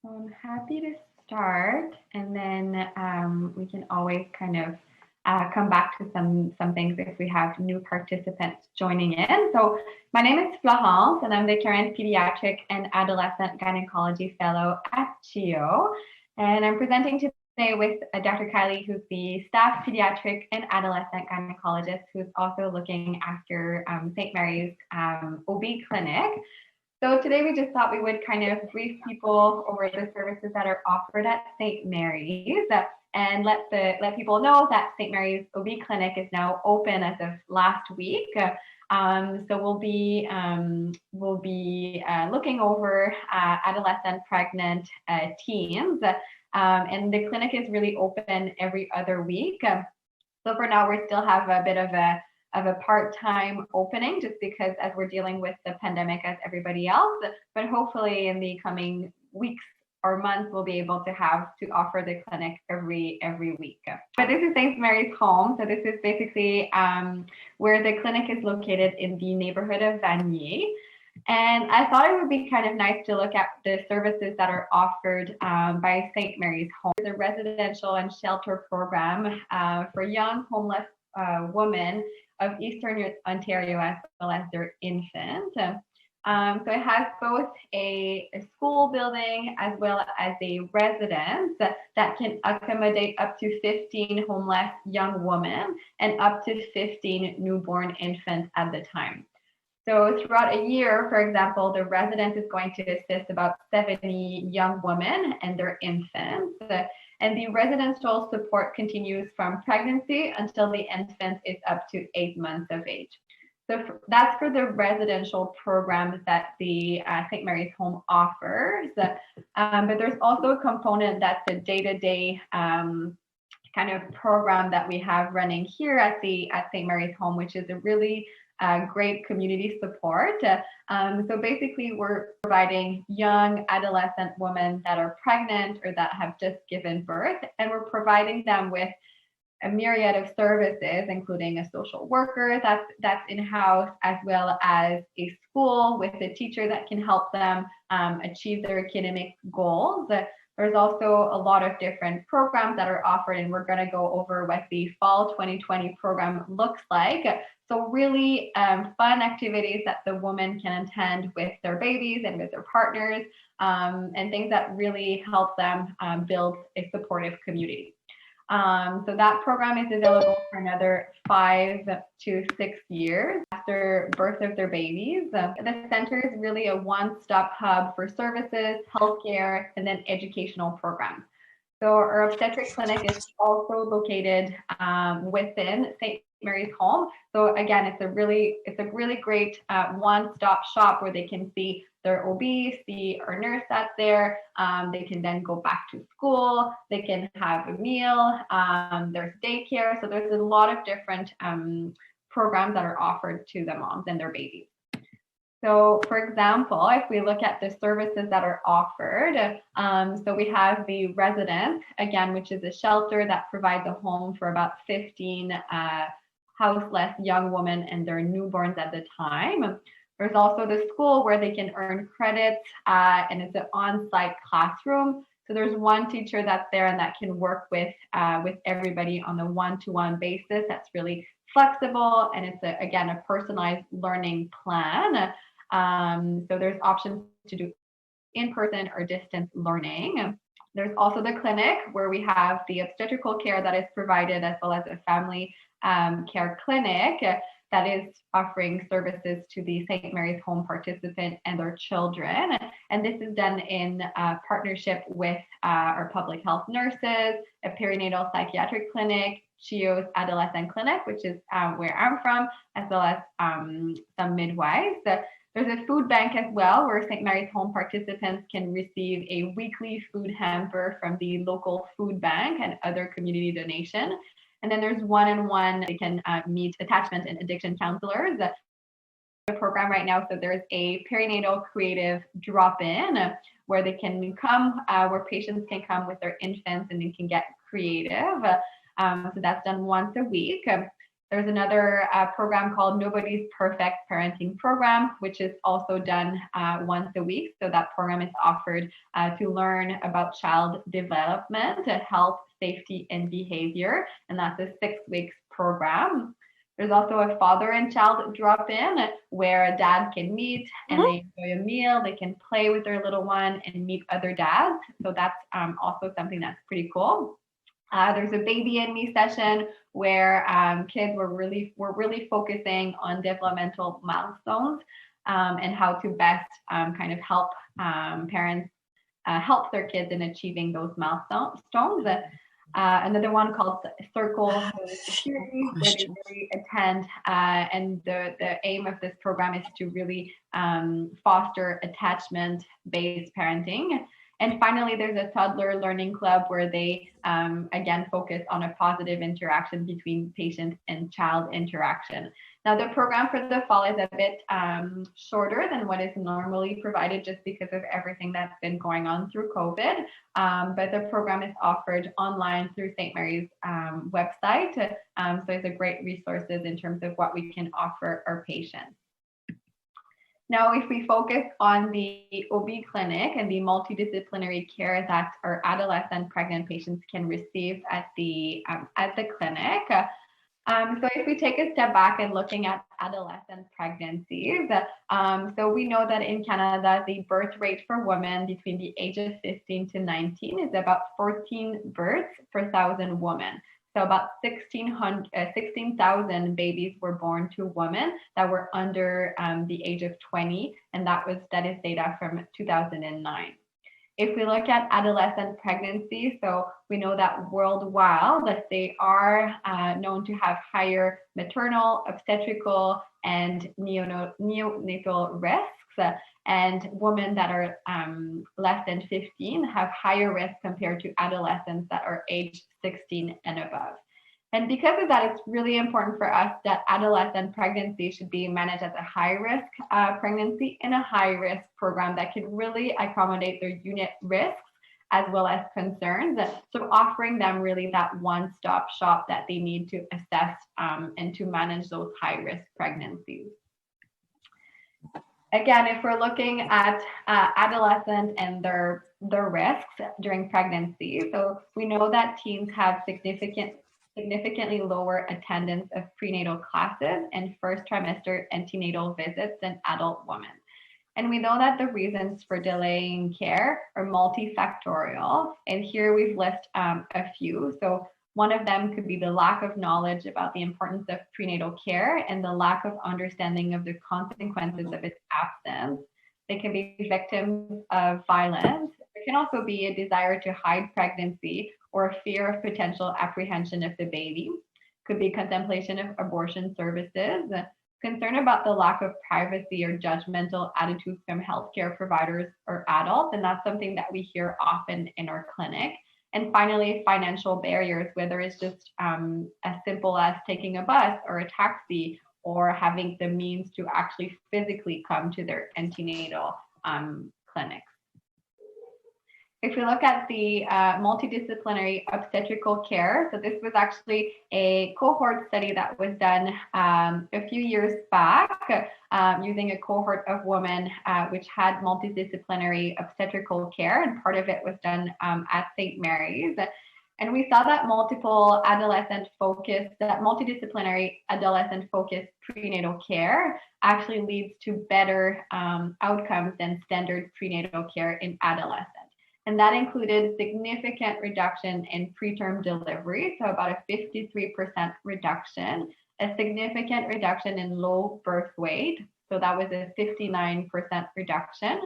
I'm happy to start, and then we can always kind of come back to some things if we have new participants joining in. So my name is Florence, and I'm the current pediatric and adolescent gynecology fellow at GYO. And I'm presenting today with Dr. Kylie, who's the staff pediatric and adolescent gynecologist, who's also looking after St. Mary's OB clinic. So today we just thought we would kind of brief people over the services that are offered at St. Mary's and let people know that St. Mary's OB clinic is now open as of last week. So we'll be looking over adolescent pregnant teens, and the clinic is really open every other week. So for now, we still have a bit of a part-time opening just because as we're dealing with the pandemic as everybody else, but hopefully in the coming weeks or months, we'll be able to offer the clinic every week. But this is St. Mary's home. So this is basically where the clinic is located in the neighborhood of Vanier. And I thought it would be kind of nice to look at the services that are offered by St. Mary's Home. It's a residential and shelter program for young homeless women of Eastern Ontario as well as their infant. So it has both a school building as well as a residence that can accommodate up to 15 homeless young women and up to 15 newborn infants at the time. So throughout a year, for example, the residence is going to assist about 70 young women and their infants. And the residential support continues from pregnancy until the infant is up to 8 months of age. So that's for the residential programs that the St. Mary's Home offers. But there's also a component that's a day-to-day kind of program that we have running here at St. Mary's Home, which is a really great community support. So basically, we're providing young adolescent women that are pregnant or that have just given birth, and we're providing them with a myriad of services, including a social worker that's in-house, as well as a school with a teacher that can help them achieve their academic goals. There's also a lot of different programs that are offered, and we're going to go over what the fall 2020 program looks like. So really fun activities that the women can attend with their babies and with their partners, and things that really help them build a supportive community. So that program is available for another 5 to 6 years after birth of their babies. The center is really a one-stop hub for services, healthcare, and then educational programs. So our obstetric clinic is also located within St. Mary's Home. So again, it's a really great one-stop shop where they can see their OB, see our nurse that's there. They can then go back to school. They can have a meal. There's daycare. So there's a lot of different programs that are offered to the moms and their babies. So for example, if we look at the services that are offered, so we have the residence, again, which is a shelter that provides a home for about 15 houseless young women and their newborns at the time. There's also the school where they can earn credits, and it's an on-site classroom. So there's one teacher that's there and that can work with everybody on a one-to-one basis. That's really flexible, and it's again a personalized learning plan. So there's options to do in-person or distance learning. There's also the clinic where we have the obstetrical care that is provided, as well as a family care clinic that is offering services to the St. Mary's Home participant and their children. And this is done in partnership with our public health nurses, a perinatal psychiatric clinic, GYO's Adolescent Clinic, which is where I'm from, as well as some midwives. There's a food bank as well, where St. Mary's Home participants can receive a weekly food hamper from the local food bank and other community donation. And then there's one-on-one, they can meet attachment and addiction counselors. The program right now, so there's a perinatal creative drop-in where they can come, where patients can come with their infants and they can get creative. So that's done once a week. There's another program called Nobody's Perfect Parenting Program, which is also done once a week. So that program is offered to learn about child development, health, safety, and behavior. And that's a 6 weeks program. There's also a father and child drop-in where a dad can meet and they enjoy a meal. They can play with their little one and meet other dads. So that's also something that's pretty cool. There's a baby and me session where kids were really focusing on developmental milestones and how to best kind of help parents help their kids in achieving those milestones. Another one called Circle Security, where they really attend, and the aim of this program is to really foster attachment-based parenting. And finally, there's a toddler learning club where they, again, focus on a positive interaction between patient and child interaction. Now, the program for the fall is a bit shorter than what is normally provided just because of everything that's been going on through COVID. But the program is offered online through St. Mary's website. So it's a great resources in terms of what we can offer our patients. Now, if we focus on the OB clinic and the multidisciplinary care that our adolescent pregnant patients can receive at the clinic. So if we take a step back and looking at adolescent pregnancies, so we know that in Canada, the birth rate for women between the age of 15 to 19 is about 14 births per 1,000 women. So about 16,000 babies were born to women that were under the age of 20, and that is data from 2009. If we look at adolescent pregnancy, so we know that worldwide that they are known to have higher maternal, obstetrical, and neonatal risks. And women that are less than 15 have higher risk compared to adolescents that are age 16 and above. And because of that, it's really important for us that adolescent pregnancy should be managed as a high-risk pregnancy in a high-risk program that can really accommodate their unit risks as well as concerns. So offering them really that one-stop shop that they need to assess and to manage those high-risk pregnancies. Again, if we're looking at adolescents and their risks during pregnancy, so we know that teens have significantly lower attendance of prenatal classes and first trimester antenatal visits than adult women. And we know that the reasons for delaying care are multifactorial. And here we've listed a few. So one of them could be the lack of knowledge about the importance of prenatal care and the lack of understanding of the consequences of its absence. They can be victims of violence. There can also be a desire to hide pregnancy or a fear of potential apprehension of the baby. Could be contemplation of abortion services, concern about the lack of privacy or judgmental attitudes from healthcare providers or adults, and that's something that we hear often in our clinic. And finally, financial barriers, whether it's just as simple as taking a bus or a taxi or having the means to actually physically come to their antenatal clinics. If we look at the multidisciplinary obstetrical care, so this was actually a cohort study that was done a few years back using a cohort of women which had multidisciplinary obstetrical care, and part of it was done at St. Mary's. And we saw that multidisciplinary adolescent focused prenatal care actually leads to better outcomes than standard prenatal care in adolescents. And that included significant reduction in preterm delivery, so about a 53% reduction, a significant reduction in low birth weight, so that was a 59% reduction,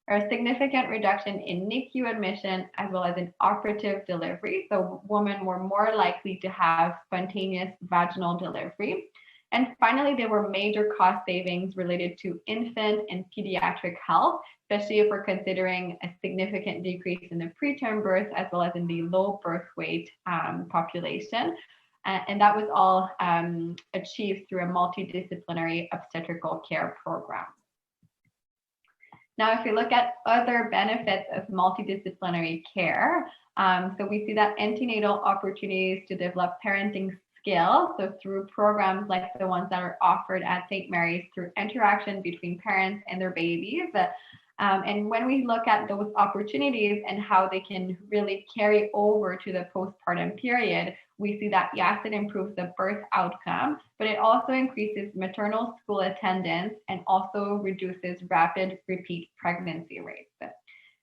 or a significant reduction in NICU admission as well as in operative delivery. So women were more likely to have spontaneous vaginal delivery. And finally, there were major cost savings related to infant and pediatric health, especially if we're considering a significant decrease in the preterm birth as well as in the low birth weight population. And that was all achieved through a multidisciplinary obstetrical care program. Now, if we look at other benefits of multidisciplinary care, so we see that antenatal opportunities to develop parenting scale. So through programs like the ones that are offered at St. Mary's, through interaction between parents and their babies. And when we look at those opportunities and how they can really carry over to the postpartum period, we see that yes, it improves the birth outcome, but it also increases maternal school attendance and also reduces rapid repeat pregnancy rates.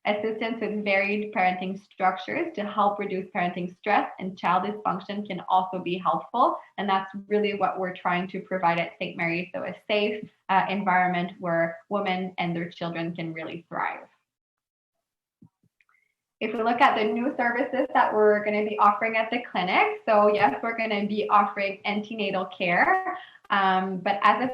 Assistance with varied parenting structures to help reduce parenting stress and child dysfunction can also be helpful. And that's really what we're trying to provide at St. Mary's. So a safe environment where women and their children can really thrive. If we look at the new services that we're going to be offering at the clinic, so yes, we're going to be offering antenatal care, but as of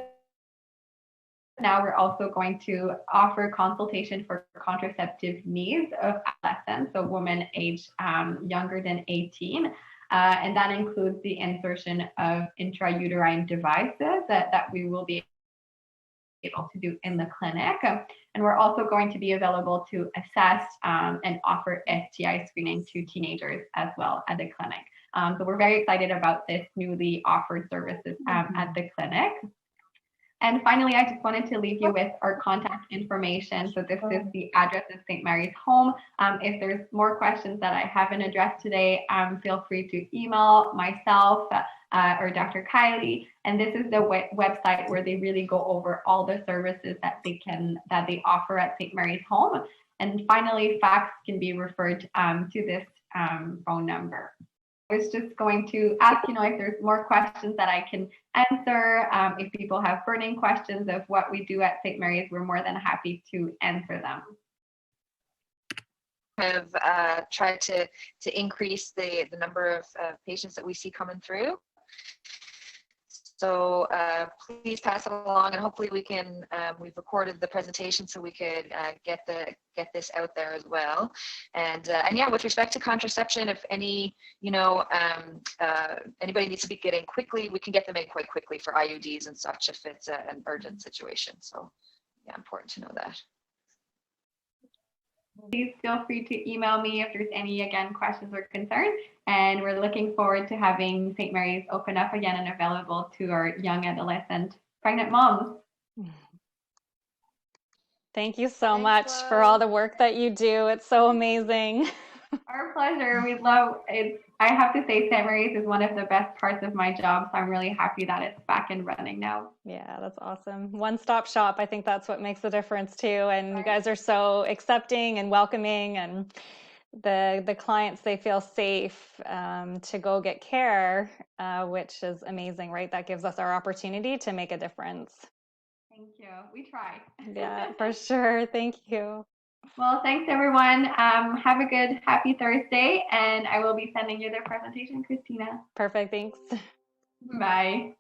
now, we're also going to offer consultation for contraceptive needs of adolescents, so women aged younger than 18. And that includes the insertion of intrauterine devices that we will be able to do in the clinic. And we're also going to be available to assess and offer STI screening to teenagers as well at the clinic. So we're very excited about this newly offered services at the clinic. And finally, I just wanted to leave you with our contact information. So this is the address of St. Mary's Home. If there's more questions that I haven't addressed today, feel free to email myself or Dr. Kylie. And this is the website where they really go over all the services that they offer at St. Mary's Home. And finally, fax can be referred to this phone number. I was just going to ask, if there's more questions that I can answer. If people have burning questions of what we do at St. Mary's, we're more than happy to answer them. Have tried to increase the number of patients that we see coming through. So please pass it along, and hopefully we can. We've recorded the presentation so we could get this out there as well. And yeah, with respect to contraception, if any anybody needs to be getting quickly, we can get them in quite quickly for IUDs and such if it's an urgent situation. So yeah, important to know that. Please feel free to email me if there's any, questions or concerns. And we're looking forward to having St. Mary's open up again and available to our young adolescent pregnant moms. Thank you so much for all the work that you do. It's so amazing. Our pleasure. We love it. I have to say, St. Mary's is one of the best parts of my job, so I'm really happy that it's back and running now. Yeah, that's awesome. One-stop shop. I think that's what makes the difference too. And you guys are so accepting and welcoming, and the clients, they feel safe to go get care, which is amazing, right? That gives us our opportunity to make a difference. Thank you. We try. Yeah, for sure. Thank you. Well, thanks everyone. Have a good, happy Thursday, and I will be sending you the presentation, Christina. Perfect. Thanks. Bye.